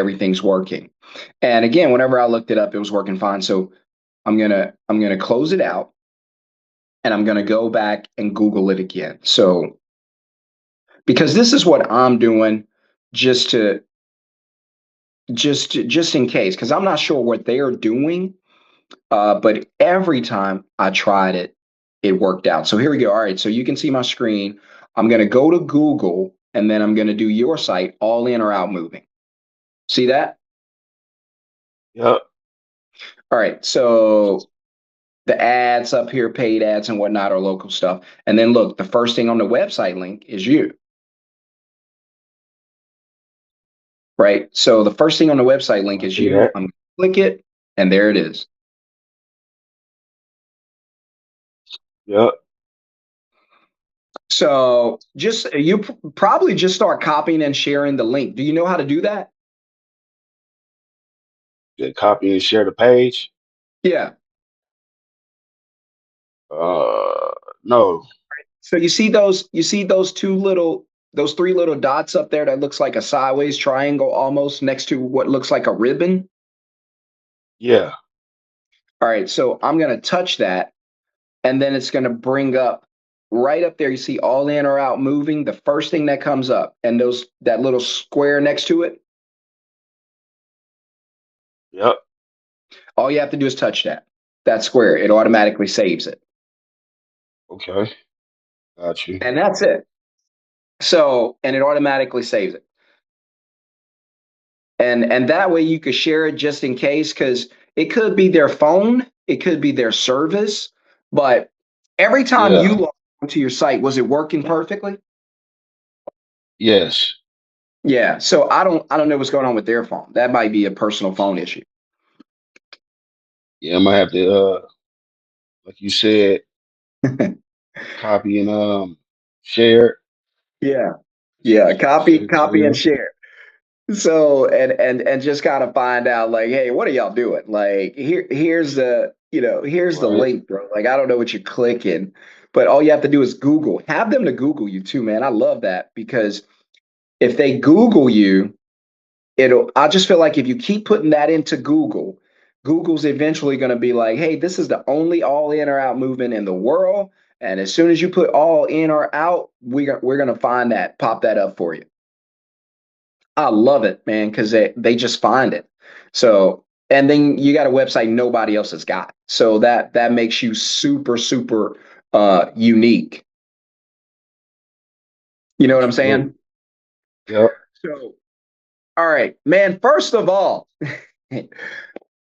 everything's working. And again, whenever I looked it up, it was working fine. So I'm gonna close it out and I'm gonna go back and Google it again. So because this is what I'm doing just to just in case, because I'm not sure what they're doing. But every time I tried it, it worked out. So here we go. All right, so you can see my screen. I'm gonna go to Google and then I'm gonna do your site, all in or out moving. See that? Yep. All right, so the ads up here, paid ads and whatnot, are local stuff. And then look, the first thing on the website link is you, right? So the first thing on the website link I is see you. that. I'm gonna click it, and there it is. Yep. So just probably just start copying and sharing the link. Do you know how to do that? Just copy and share the page. Yeah. Uh, no. So you see those three little dots up there that looks like a sideways triangle almost next to what looks like a ribbon. Yeah. All right, so I'm gonna touch that and then it's gonna bring up right up there. You see all in or out moving, the first thing that comes up, and those that little square next to it. Yep. All you have to do is touch that square. It automatically saves it. Okay. Got you. And that's it. So, and it automatically saves it. And that way you could share it just in case, because it could be their phone, it could be their service, but every time you Yeah. log onto your site, was it working perfectly? Yes. Yeah. So I don't know what's going on with their phone. That might be a personal phone issue. Yeah. I might have to, like you said, copy and share. Yeah. Yeah. Send it to Copy and them. share. So and just kind of find out like, hey, what are y'all doing? Like here's the, here's the Right. link, bro. Like I don't know what you're clicking, but all you have to do is Google. Have them to Google you too, man. I love that because if they Google you, I just feel like if you keep putting that into Google, Google's eventually going to be like, hey, this is the only all in or out movement in the world. And as soon as you put all in or out, we're going to find that, pop that up for you. I love it, man, because they just find it. So, and then you got a website nobody else has got. So that makes you super, super unique. You know what I'm saying? Absolutely. Yep. So, all right, man, first of all, I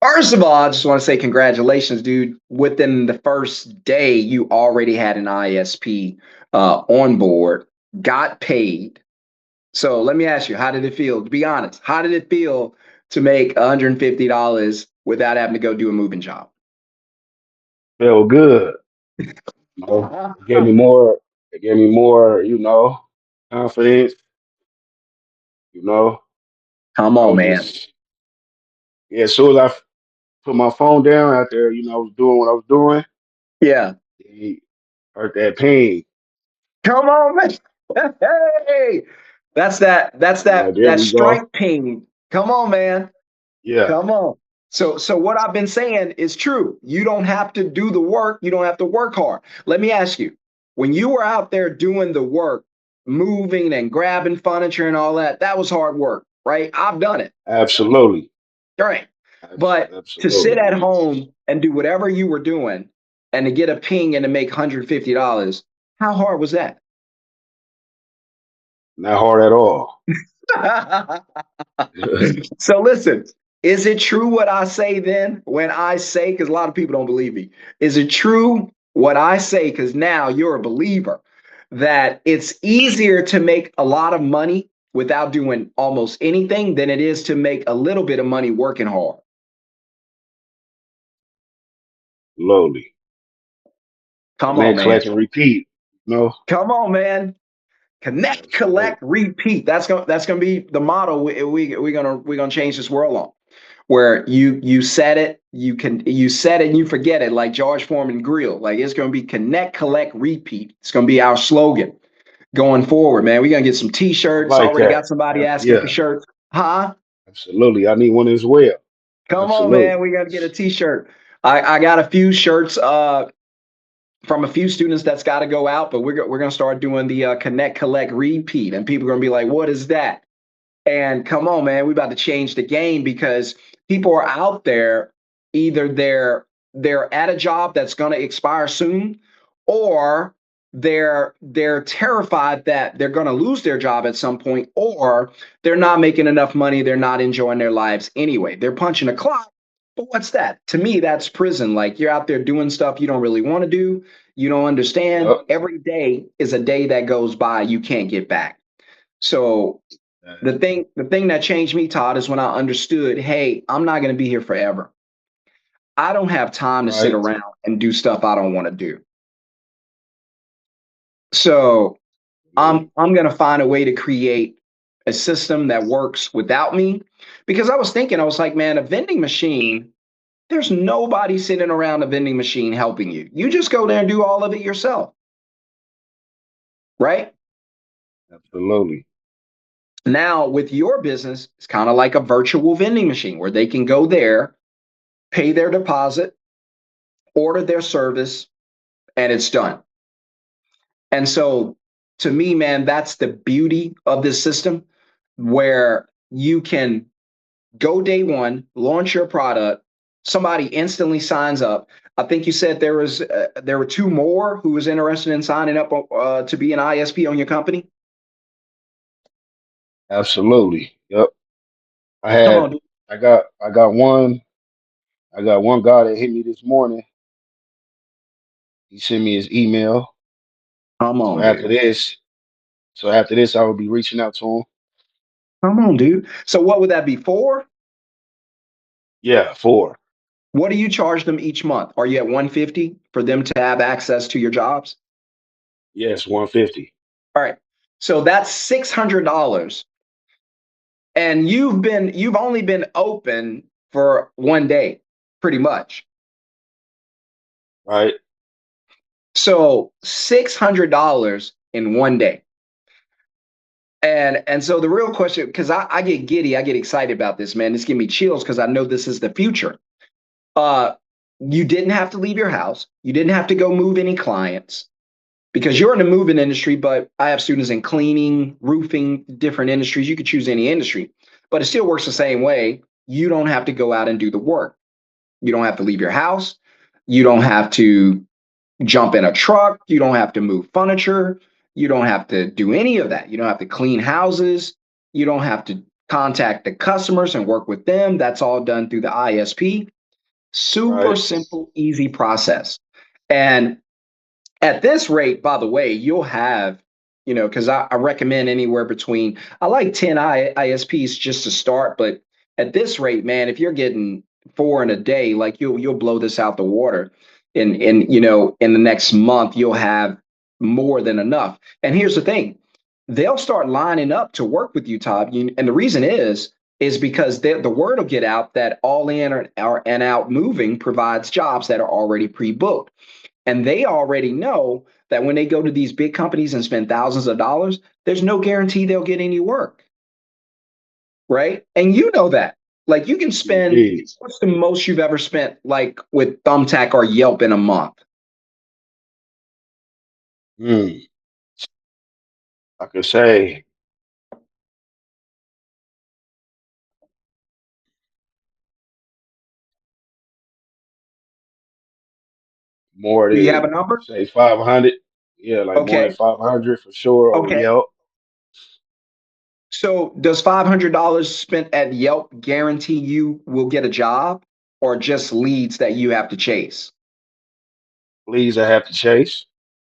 just want to say congratulations, dude. Within the first day, you already had an ISP on board, got paid. So let me ask you, how did it feel? To be honest, how did it feel to make $150 without having to go do a moving job? Feel good. You know, it gave me more. It gave me more. Confidence. You know, Come I on, was man. just yeah. As soon as put my phone down out there, I was doing what I was doing. Yeah. He hurt that pain. Come on, man. Hey, that's I'm like, there that we go. strike ping. Come on, man. Yeah, Come on. So what I've been saying is true. You don't have to do the work. You don't have to work hard. Let me ask you, when you were out there doing the work, moving and grabbing furniture and all that, that was hard work, right? I've done it. absolutely, Right. But to sit absolutely. at home and do whatever you were doing and to get a ping and to make $150, how hard was that? Not hard at all. So listen, is it true what I say then when I say, because a lot of people don't believe me, is it true what I say, because now you're a believer, that it's easier to make a lot of money without doing almost anything than it is to make a little bit of money working hard? Slowly. Come on, Connect, man. collect, and repeat. No, Come on, man. Connect, absolutely. collect, repeat. That's gonna be the motto we're gonna change this world on. Where you said it, you said it and you forget it, like George Foreman Grill. Like it's gonna be connect, collect, repeat. It's gonna be our slogan going forward, man. We're gonna get some I t-shirts. like Already that. got somebody asking for Yeah, shirts. Huh? Absolutely. I need one as well. Come on, man. Absolutely. We got to get a t-shirt. I got a few shirts from a few students that's got to go out, but we're going to start doing the connect, collect, repeat. And people are going to be like, what is that? And come on, man, we about to change the game because people are out there. Either they're at a job that's going to expire soon, or they're terrified that they're going to lose their job at some point, or they're not making enough money. They're not enjoying their lives anyway. They're punching a clock. But what's that? To me, that's prison. Like you're out there doing stuff you don't really want to do. You don't understand. Yep. Every day is a day that goes by you can't get back. So the thing that changed me, Todd, is when I understood, hey, I'm not going to be here forever. I don't have time to sit Right. around and do stuff I don't want to do. So Absolutely. I'm going to find a way to create a system that works without me. Because I was thinking, I was like, man, a vending machine, there's nobody sitting around a vending machine helping you. You just go there and do all of it yourself, right? Absolutely. Now with your business, it's kind of like a virtual vending machine where they can go there, pay their deposit, order their service, and it's done. And so to me, man, that's the beauty of this system where you can go day one, launch your product, somebody instantly signs up. I think you said there were two more who was interested in signing up to be an ISP on your company. Absolutely. Yep. I Come had on, dude. I got one guy that hit me this morning. He sent me his email. Come So on, after dude. this, so after this I will be reaching out to him. Come on, dude. So what would that be for? Yeah, four. What do you charge them each month? Are you at 150 for them to have access to your jobs? Yes, 150. All right. So that's $600, and you've only been open for 1 day, pretty much. Right? So $600 in 1 day. And so the real question, because I get giddy, I get excited about this, man. This give me chills because I know this is the future. Uh, you didn't have to leave your house. You didn't have to go move any clients because you're in the moving industry, but I have students in cleaning, roofing, different industries. You could choose any industry, but it still works the same way. You don't have to go out and do the work. You don't have to leave your house. You don't have to jump in a truck. You don't have to move furniture. You don't have to do any of that. You don't have to clean houses. You don't have to contact the customers and work with them. That's all done through the ISP. Super Right. simple, easy process. And at this rate, by the way, you'll have, because I recommend anywhere between, I like 10 ISPs just to start, but at this rate, man, if you're getting four in a day, like you'll blow this out the water. In the next month, you'll have more than enough. And here's the thing, they'll start lining up to work with you, Todd. And the reason is because the word will get out that all in or and out moving provides jobs that are already pre-booked. And they already know that when they go to these big companies and spend thousands of dollars, there's no guarantee they'll get any work. Right. And you know that. Like you can spend, Indeed. what's the most you've ever spent like with Thumbtack or Yelp in a month? Hmm. I could say more Do you have a than number? say 500. Yeah, like more than Okay. 500 for sure on Okay. Yelp. So does $500 spent at Yelp guarantee you will get a job or just leads that you have to chase? Leads I have to chase.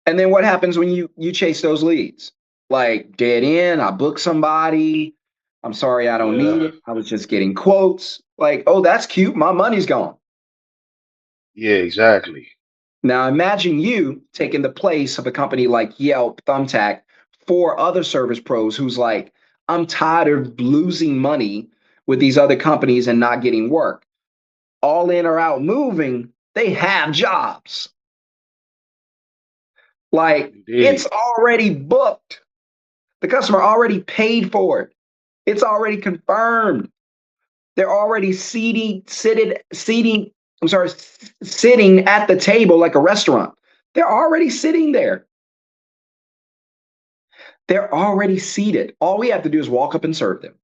And then what happens when you chase those leads? Like dead end, I book somebody. I'm sorry, I don't need Yeah. it. I was just getting quotes. Like, oh, that's cute. My money's gone. Yeah, exactly. Now imagine you taking the place of a company like Yelp, Thumbtack, for other service pros who's like, I'm tired of losing money with these other companies and not getting work. All in or out moving, they have jobs. Like it's Indeed. already booked. The customer already paid for it. It's already confirmed. They're already seating, I'm sorry, sitting at the table like a restaurant. They're already sitting there. They're already seated. All we have to do is walk up and serve them.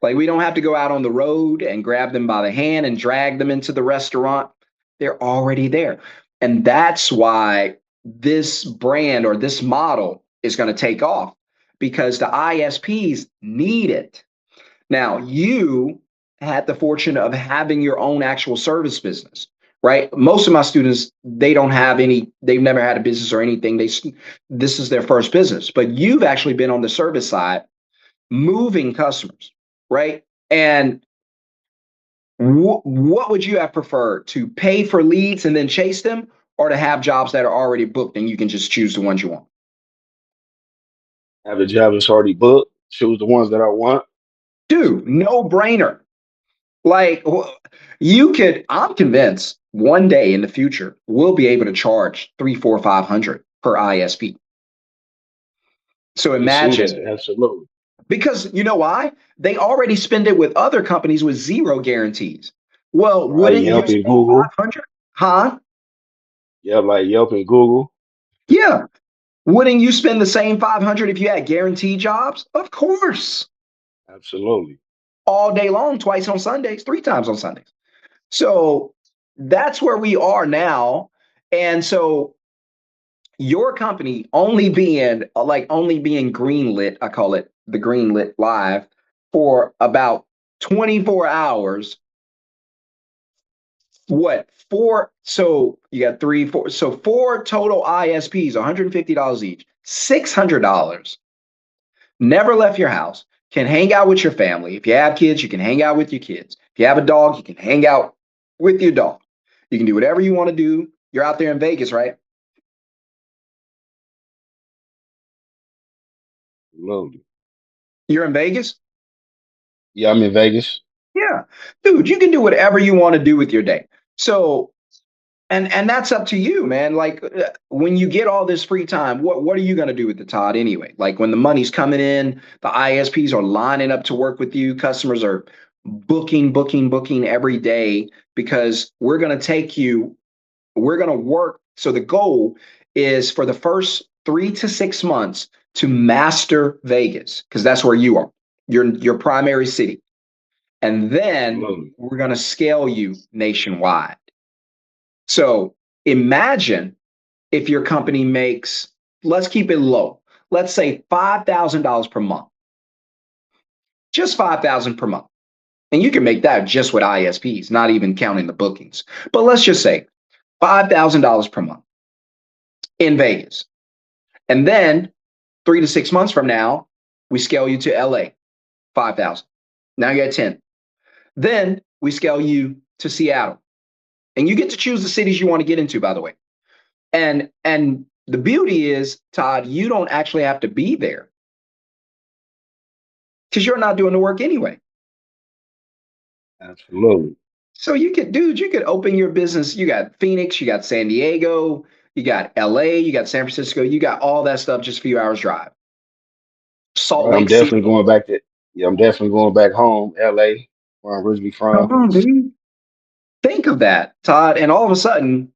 Like we don't have to go out on the road and grab them by the hand and drag them into the restaurant. They're already there. And that's why this brand or this model is going to take off because the ISPs need it. Now, you had the fortune of having your own actual service business, right? Most of my students, they don't have any, they've never had a business or anything. This is their first business, but you've actually been on the service side moving customers, right? And what would you have preferred to pay for leads and then chase them or to have jobs that are already booked and you can just choose the ones you want? Have a job that's already booked. Choose the ones that I want. Dude, no brainer. Like you could, I'm convinced one day in the future, we'll be able to charge three, four, 500 per ISP. So I can see imagine, that. Absolutely. because you know why? They already spend it with other companies with zero guarantees. Well, Right. wouldn't you Yelp and spend Google. 500? Huh? Yeah, like Yelp and Google. Yeah. Wouldn't you spend the same 500 if you had guaranteed jobs? Of course. Absolutely. All day long, twice on Sundays, three times on Sundays. So that's where we are now. And so your company only being greenlit, I call it the greenlit live for about 24 hours. What four? So you got three, four. So four total ISPs, $150 each, $600. Never left your house, can hang out with your family. If you have kids, you can hang out with your kids. If you have a dog, you can hang out with your dog. You can do whatever you want to do. You're out there in Vegas, right? Absolutely. You're in Vegas? Yeah, I'm in Vegas. Yeah. Dude, you can do whatever you want to do with your day. So, and that's up to you, man. Like when you get all this free time, what are you going to do with the Todd anyway? Like when the money's coming in, the ISPs are lining up to work with you, customers are booking every day because we're going to work. So the goal is for the first 3 to 6 months to master Vegas because that's where you are, your primary city. And then Absolutely. we're going to scale you nationwide. So imagine if your company makes, let's keep it low. Let's say $5,000 per month, just 5,000 per month. And you can make that just with ISPs, not even counting the bookings. But let's just say $5,000 per month in Vegas. And then 3 to 6 months from now, we scale you to LA, 5,000. Now you got 10. Then we scale you to Seattle. And you get to choose the cities you want to get into, by the way. And the beauty is, Todd, you don't actually have to be there because you're not doing the work anyway. Absolutely. So you could open your business. You got Phoenix, you got San Diego, you got LA, you got San Francisco, you got all that stuff just a few hours drive. Salt Right. I'm Lake definitely City. going back to. Yeah, I'm definitely going back home, LA, where I'm originally Come from. on, dude. Think of that, Todd. And all of a sudden,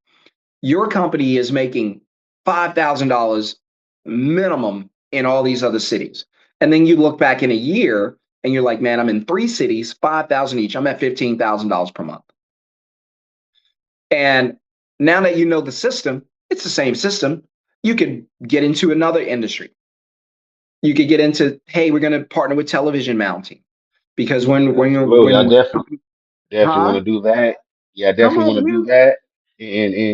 your company is making $5,000 minimum in all these other cities. And then you look back in a year and you're like, man, I'm in 3 cities, 5,000 each. I'm at $15,000 per month. And now that you know the system, it's the same system. You could get into another industry. You could get into, hey, we're going to partner with television mounting because Absolutely. I definitely want huh? to do that. Yeah, I Come definitely want on, to do man. that.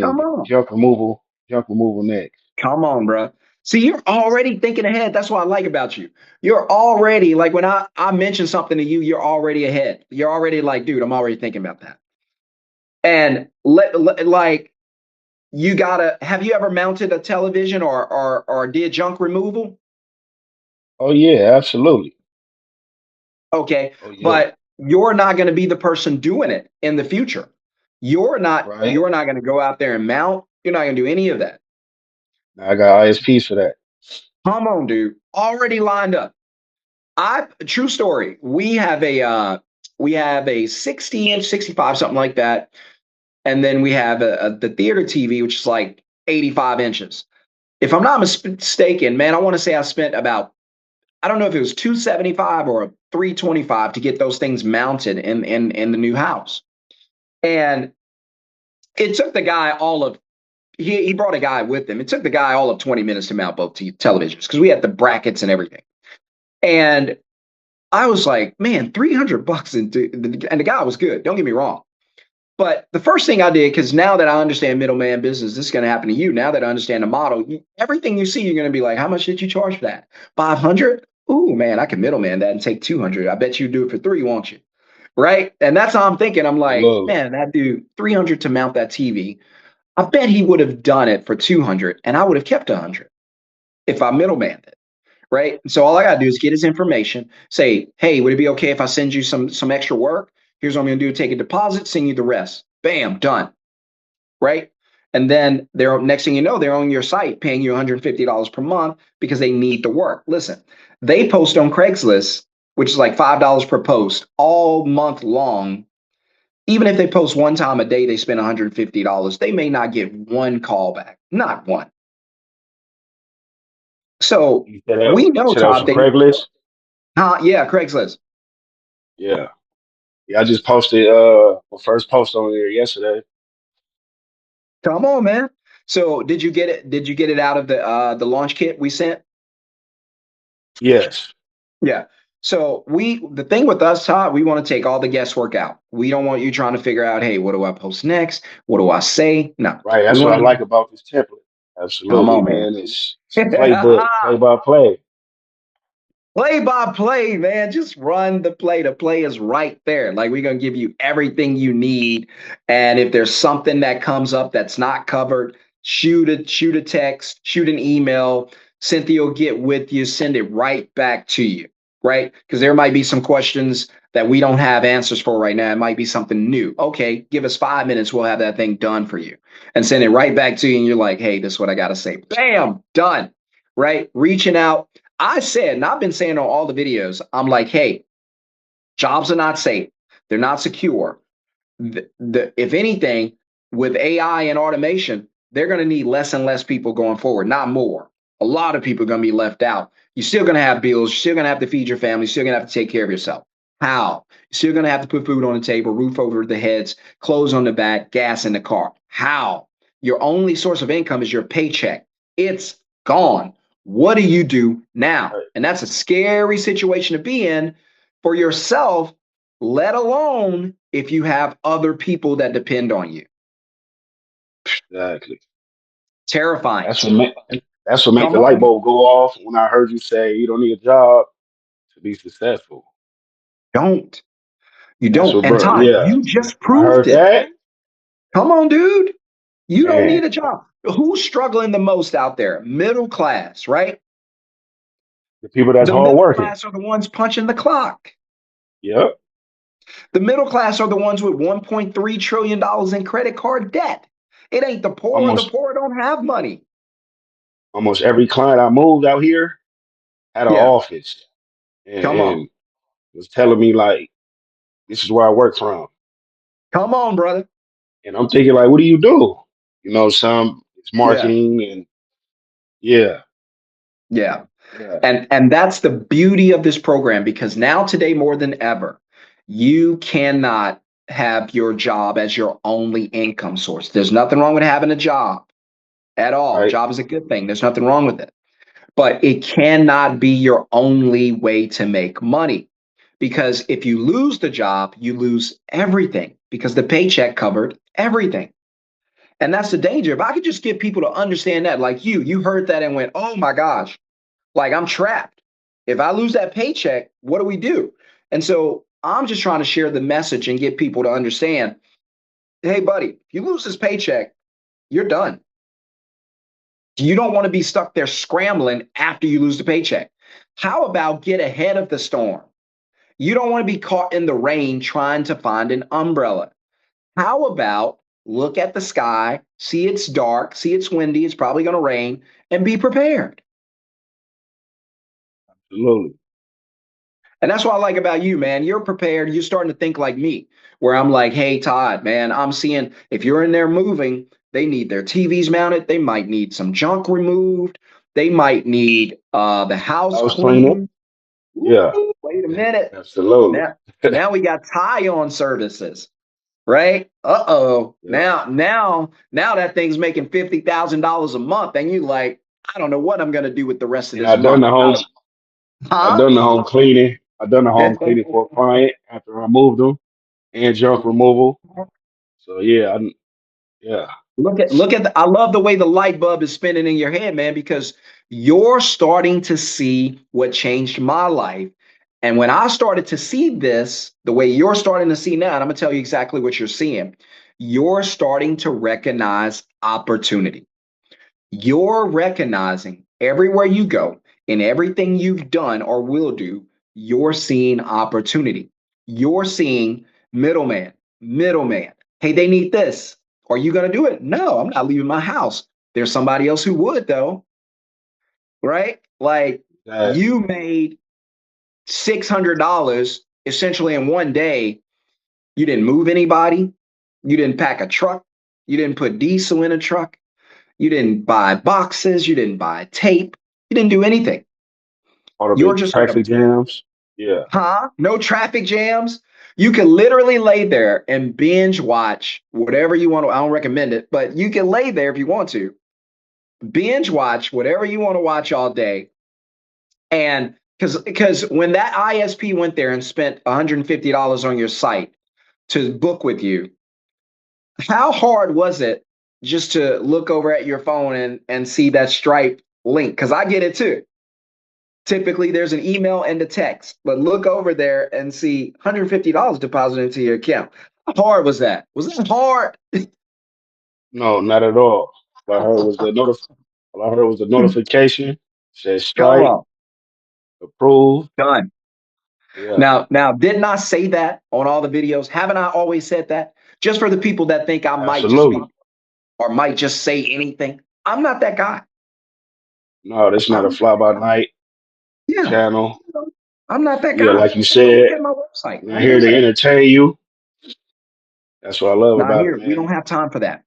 Come And on. junk removal next. Come on, bro. See, you're already thinking ahead. That's what I like about you. You're already like when I mention something to you, you're already ahead. You're already like, dude, I'm already thinking about that. And like you gotta have you ever mounted a television or did junk removal? Oh yeah, absolutely. Okay, Oh yeah. but you're not going to be the person doing it in the future. Right. You're not going to go out there and mount. You're not going to do any of that. Now I got ISPs for that. Come on, dude. Already lined up. I true story. We have we have a 60-inch, 65, something like that. And then we have the theater TV, which is like 85 inches. If I'm not mistaken, man, I want to say I spent about, I don't know if it was 275 or 325 to get those things mounted in the new house. And it took the guy all of he brought a guy with him. It took the guy all of 20 minutes to mount both televisions because we had the brackets and everything. And I was like, man, $300 and the guy was good. Don't get me wrong. But the first thing I did, because now that I understand middleman business, this is going to happen to you. Now that I understand the model, everything you see, you're going to be like, how much did you charge for that? 500? Ooh, man, I can middleman that and take 200. I bet you do it for three, won't you? Right. And that's how I'm thinking. I'm like, Absolutely. man, that dude, 300 to mount that TV. I bet he would have done it for 200 and I would have kept 100 if I middleman it. Right. So all I got to do is get his information, say, hey, would it be okay if I send you some extra work? Here's what I'm going to do: take a deposit, send you the rest. Bam, done. Right. And then they're next thing you know, they're on your site paying you $150 per month because they need the work. Listen, they post on Craigslist, which is like $5 per post all month long. Even if they post one time a day, they spend $150. They may not get one call back, not one. So we You know, said that was Todd, from they, Craigslist? yeah, Craigslist. Yeah. Yeah, I just posted my first post on there yesterday. Come on, man. So did you get it? Did you get it out of the launch kit we sent? Yes. Yeah. So the thing with us, Todd, we want to take all the guesswork out. We don't want you trying to figure out, hey, what do I post next? What do I say? No, Right. we That's what want I to like about this template. come Absolutely, on, man. man. It's a playbook, play by play. Play by play, man. Just run the play. The play is right there. Like we're gonna give you everything you need. And if there's something that comes up that's not covered, shoot a text, shoot an email. Cynthia will get with you, send it right back to you, right? Because there might be some questions that we don't have answers for right now. It might be something new. Okay, give us 5 minutes, we'll have that thing done for you. And send it right back to you. And you're like, hey, this is what I gotta say. Bam, done. Right? Reaching out, I said, and I've been saying on all the videos, I'm like, hey, jobs are not safe. They're not secure. If anything, with AI and automation, they're going to need less and less people going forward, not more. A lot of people are going to be left out. You're still going to have bills. You're still going to have to feed your family. You're still going to have to take care of yourself. How? You're still going to have to put food on the table, roof over the heads, clothes on the back, gas in the car. How? Your only source of income is your paycheck. It's gone. What do you do now? Right. And that's a scary situation to be in for yourself, let alone if you have other people that depend on you. Exactly. Terrifying. That's what made that's what made Come the light on. bulb go off when I heard you say you don't need a job to be successful. Don't. You That's don't. what, And bro. Todd, Yeah. you just When I proved heard it. that, Come on, dude. You don't man, need a job. Who's struggling the most out there? Middle class, right? the people that's The hard middle working. class are the ones punching the clock. Yep. The middle class are the ones with $1.3 trillion in credit card debt. It ain't the poor. The Almost poor don't have money. almost every client I moved out here had an Yeah. office Come on. and was telling me like this is where I work from. Come on, brother. And I'm thinking like, what do you do? You know, some it's Yeah. marketing and yeah, Yeah. yeah, And that's the beauty of this program because now today more than ever, you cannot have your job as your only income source. There's nothing wrong with having a job at all. right. Job is a good thing. There's nothing wrong with it. But it cannot be your only way to make money. Because if you lose the job, you lose everything because the paycheck covered everything. And that's the danger. If I could just get people to understand that, like you heard that and went, oh my gosh, like I'm trapped. If I lose that paycheck, what do we do? And so I'm just trying to share the message and get people to understand, hey, buddy, if you lose this paycheck, you're done. You don't want to be stuck there scrambling after you lose the paycheck. How about get ahead of the storm? You don't want to be caught in the rain trying to find an umbrella. How about look at the sky, see it's dark, see it's windy, it's probably going to rain, and be prepared? Absolutely. And that's what I like about you, man. You're prepared. You're starting to think like me, where I'm like, hey, Todd, man, I'm seeing if you're in there moving, they need their TVs mounted. They might need some junk removed. They might need the I house was cleaning. cleaned. Yeah, Ooh, wait a minute. absolutely. Now we got tie on services, right? Uh-oh. Yeah. Now that thing's making $50,000 a month, and you like, I don't know what I'm gonna do with the rest of And this month. I Huh? done the home cleaning. I done the home cleaning for a client after I moved them and junk removal. So yeah, yeah, I love the way the light bulb is spinning in your head, man, because you're starting to see what changed my life. And when I started to see this, the way you're starting to see now, and I'm gonna tell you exactly what you're seeing, you're starting to recognize opportunity. You're recognizing everywhere you go in everything you've done or will do, you're seeing opportunity. You're seeing middleman, middleman. Hey, they need this. Are you going to do it? No, I'm not leaving my house. There's somebody else who would, though, right? Like that you made $600 essentially in one day. You didn't move anybody. You didn't pack a truck. You didn't put diesel in a truck. You didn't buy boxes. You didn't buy tape. You didn't do anything. part of You're the just like a, traffic jams. Yeah, huh? No traffic jams. You can literally lay there and binge watch whatever you want to. I don't recommend it, but you can lay there if you want to. Binge watch whatever you want to watch all day. And because when that ISP went there and spent $150 on your site to book with you, how hard was it just to look over at your phone and see that Stripe link? Because I get it too. Typically, there's an email and a text, but look over there and see $150 deposited into your account. How hard was that? Was that hard? no, not at all. All I heard was all I heard was the notification. Said Come strike on, approved. done. Yeah, Now, didn't I say that on all the videos? Haven't I always said that? Just for the people that think I might just be absolutely. or might just say anything. I'm not that guy. No, this not a I'm fly by night yeah, channel. I'm not that Yeah, guy. like you Take a look said, at my website. we're I not here know to better. entertain you. That's what I love Not about it, here. We man. don't have time for that.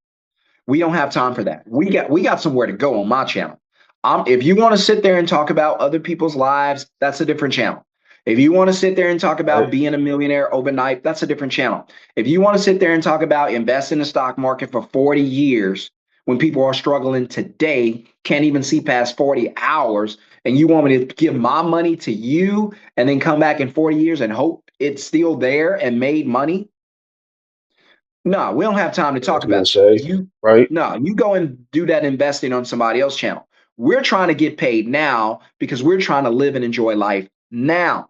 We don't have time for that. We got somewhere to go on my channel. If you want to sit there and talk about other people's lives, that's a different channel. If you want to sit there and talk about Right? being a millionaire overnight, that's a different channel. If you want to sit there and talk about invest in the stock market for 40 years when people are struggling today, can't even see past 40 hours, and you want me to give my money to you and then come back in 40 years and hope it's still there and made money, no, we don't have time to Yeah, I talk was gonna about that. say, You right? no, you go and do that investing on somebody else's channel. We're trying to get paid now because we're trying to live and enjoy life now.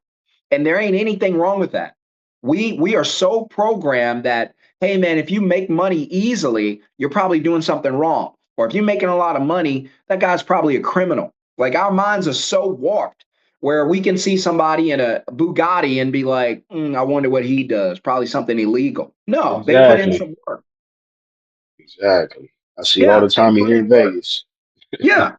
And there ain't anything wrong with that. We are so programmed that, hey man, if you make money easily, you're probably doing something wrong. Or if you're making a lot of money, that guy's probably a criminal. Like our minds are so warped where we can see somebody in a Bugatti and be like, I wonder what he does. Probably something illegal. No, they put in Exactly. some work. Exactly. I see it all Yeah, the they time put here in in work. Vegas. Yeah,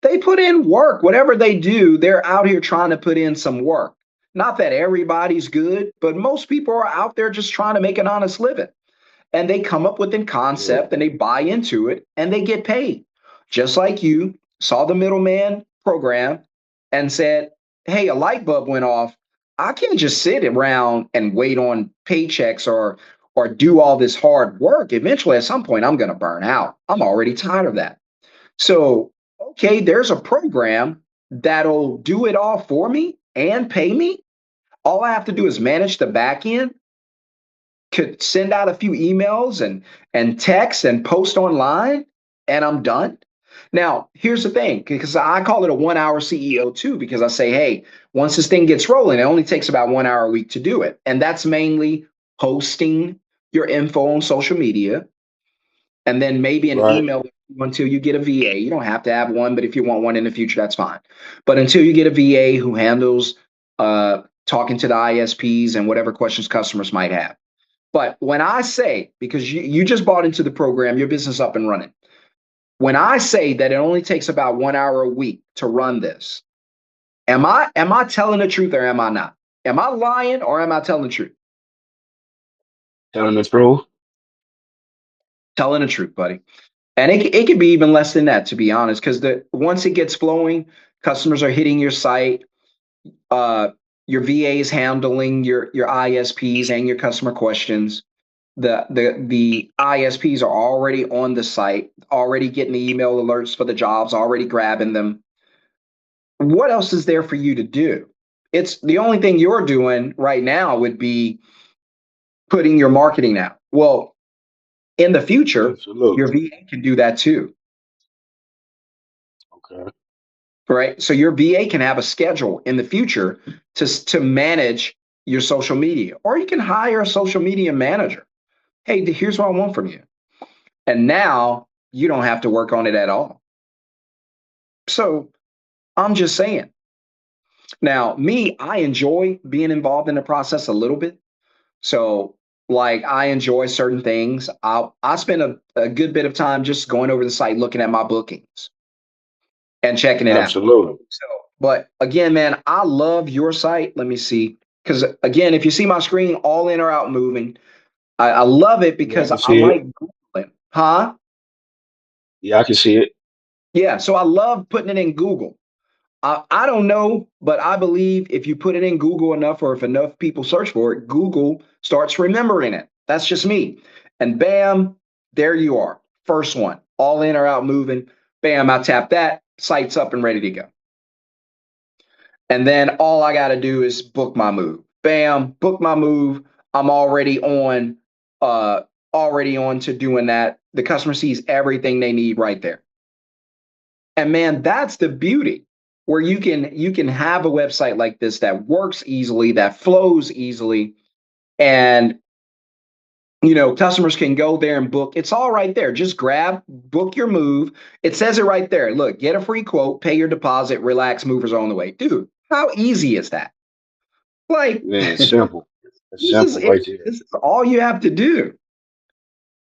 they put in work. Whatever they do, they're out here trying to put in some work. Not that everybody's good, but most people are out there just trying to make an honest living. And they come up with a True. concept and they buy into it and they get paid. Just like you saw the middleman program and said, hey, a light bulb went off. I can't just sit around and wait on paychecks or do all this hard work. Eventually, at some point, I'm going to burn out. I'm already tired of that. So, okay, there's a program that'll do it all for me and pay me. All I have to do is manage the back end, could send out a few emails and texts and post online, and I'm done. Now, here's the thing, because I call it a 1 hour CEO too, because I say, hey, once this thing gets rolling, it only takes about 1 hour a week to do it. And that's mainly posting your info on social media and then maybe an Right. email until you get a VA. You don't have to have one, but if you want one in the future, that's fine. But until you get a VA who handles talking to the ISPs and whatever questions customers might have. But when I say, because you just bought into the program, your business up and running. When I say that it only takes about 1 hour a week to run this, am I telling the truth or am I not? Am I lying or am I telling the truth? Telling the truth. Telling the truth, buddy. And it could be even less than that, to be honest, because the once it gets flowing, customers are hitting your site. Uh, your VA is handling your ISPs and your customer questions. The ISPs are already on the site, already getting the email alerts for the jobs, already grabbing them. What else is there for you to do? It's the only thing you're doing right now would be putting your marketing out. Well, in the future, Absolutely. your VA can do that too, Okay. right? So your VA can have a schedule in the future to manage your social media, or you can hire a social media manager. Hey, here's what I want from you. And now you don't have to work on it at all. So I'm just saying. Now, me, I enjoy being involved in the process a little bit. So, like, I enjoy certain things. I spend a good bit of time just going over the site, looking at my bookings and checking it out. Absolutely. So, but again, man, I love your site. Let me see. Because again, if you see my screen, all in or out moving, I love it Yeah, I because can I see it. like Googling. Huh? Yeah, I can see it. Yeah. So I love putting it in Google. I don't know, but I believe if you put it in Google enough, or if enough people search for it, Google starts remembering it. That's just me. And bam, there you are. First one, all in or out moving. Bam, I tap that, site's up and ready to go. And then all I got to do is book my move. Bam, book my move. I'm uh, already on to doing that. The customer sees everything they need right there. And man, that's the beauty where you can have a website like this that works easily, that flows easily, and customers can go there and book. It's all right there. Just grab, book your move. It says it right there. Look, get a free quote, pay your deposit, relax, movers are on the way. Dude, how easy is that? Like Man, it's this simple. It's is simple it. right there. This is all you have to do.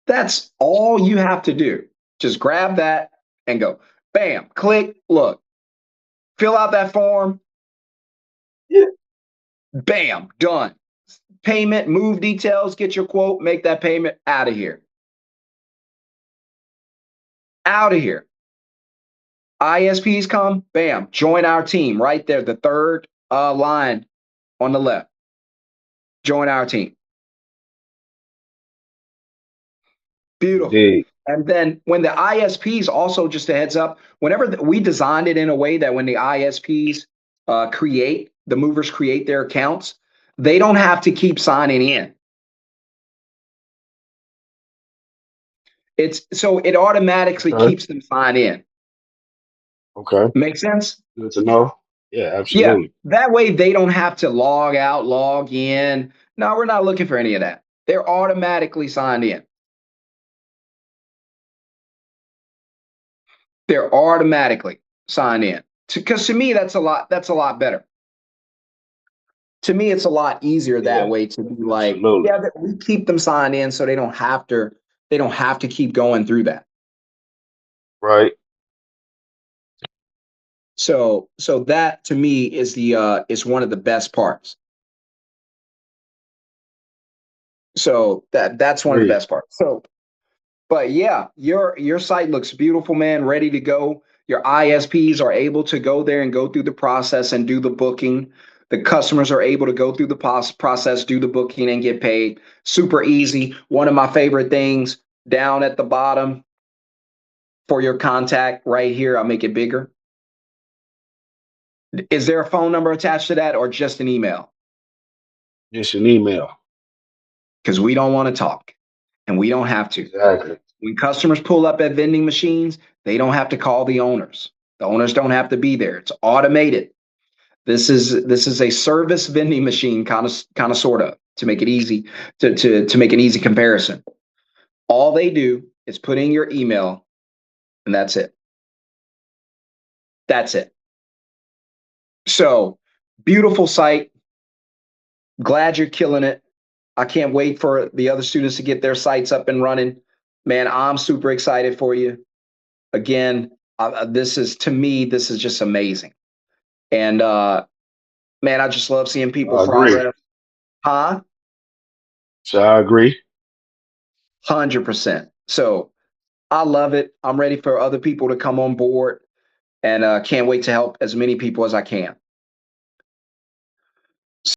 That's all you have to do. Just grab that and go. Bam, click, look, fill out that form. Yeah. Bam, done. Payment, move details, get your quote, make that payment, out of here. Out of here. ISPs come, bam, join our team right there, the third line on the left. Join our team. Beautiful. Indeed. And then when the ISPs, also just a heads up, whenever we designed it in a way that when the ISPs the movers create their accounts, they don't have to keep signing in. It's so it automatically Okay. keeps them sign in. Okay. Make sense? Good to know. Yeah, Yeah. absolutely. That way they don't have to log out, log in. No, we're not looking for any of that. They're automatically signed in. They're automatically signed in. Because to me, that's a lot better. To me, it's a lot easier that Yeah, way to be like, absolutely. yeah, we keep them signed in so they don't have to keep going through that. Right. So that to me is one of the best parts. So that's one of the Agreed. best parts. So but yeah, your site looks beautiful, man, ready to go. Your ISPs are able to go there and go through the process and do the booking. The customers are able to go through the process, do the booking, and get paid. Super easy. One of my favorite things down at the bottom for your contact right here, I'll make it bigger. Is there a phone number attached to that or just an email? Just an email. Because we don't want to talk and we don't have to. Exactly. When customers pull up at vending machines, they don't have to call the owners. The owners don't have to be there. It's automated. This is a service vending machine, kind of sort of, to make it easy to make an easy comparison. All they do is put in your email, and that's it. That's it. So beautiful site. Glad you're killing it. I can't wait for the other students to get their sites up and running. Man, I'm super excited for you. Again, this is to me, this is just amazing. And Man, I just love seeing people I agree. progress. Huh? So I agree. 100%. So I love it. I'm ready for other people to come on board and can't wait to help as many people as I can.